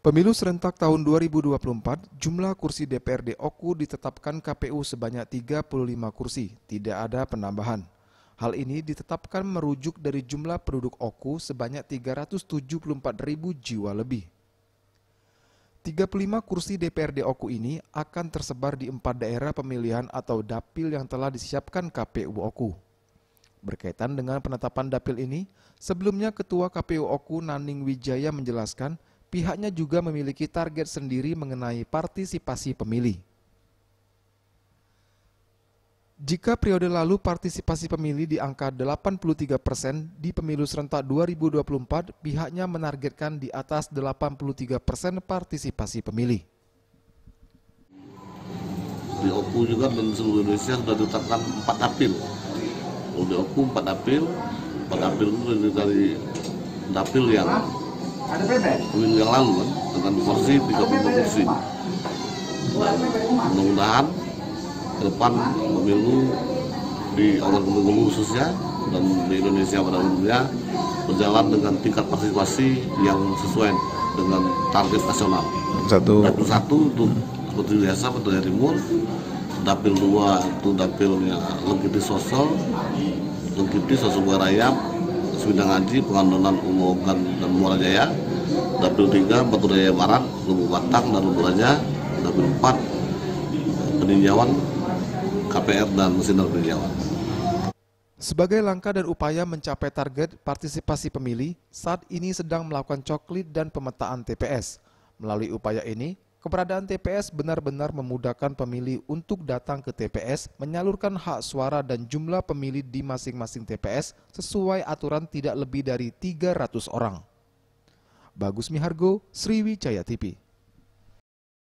Pemilu serentak tahun 2024, jumlah kursi DPRD Oku ditetapkan KPU sebanyak 35 kursi, tidak ada penambahan. Hal ini ditetapkan merujuk dari jumlah penduduk Oku sebanyak 374.000 jiwa lebih. 35 kursi DPRD Oku ini akan tersebar di 4 daerah pemilihan atau dapil yang telah disiapkan KPU Oku. Berkaitan dengan penetapan dapil ini, sebelumnya Ketua KPU Oku Naning Wijaya menjelaskan pihaknya juga memiliki target sendiri mengenai partisipasi pemilih. Jika periode lalu partisipasi pemilih di angka 83% di pemilu serentak 2024, pihaknya menargetkan di atas 83% partisipasi pemilih. Di Oku juga dan seluruh Indonesia sudah ditetapkan 4 dapil. Di Oku 4 dapil itu dari dapil yang pemilu yang lalu kan, dengan kursi 35 kursi. Dan mudah-mudahan ke depan pemilu di organ pemilu khususnya dan di Indonesia pada umumnya berjalan dengan tingkat partisipasi yang sesuai dengan target nasional. Dapil 1 untuk seperti biasa Petiraya Timur, dapil 2 itu dapilnya Lengkiti Sosol, Lengkiti Sosol Rayap, Semindang Aji, Pengandonan, Umogan, dan Muara Jaya. Dapil 3 Batu Raya Barat, Lubuk Batang, dan Lubuk Raja. Dapil 4 Peninjauan, KPR, dan Sinar Peninjauan. Sebagai langkah dan upaya mencapai target partisipasi pemilih, saat ini sedang melakukan coklit dan pemetaan TPS. Melalui upaya ini, keberadaan TPS benar-benar memudahkan pemilih untuk datang ke TPS, menyalurkan hak suara dan jumlah pemilih di masing-masing TPS sesuai aturan tidak lebih dari 300 orang. Bagus Mihargo, Sriwijaya TV.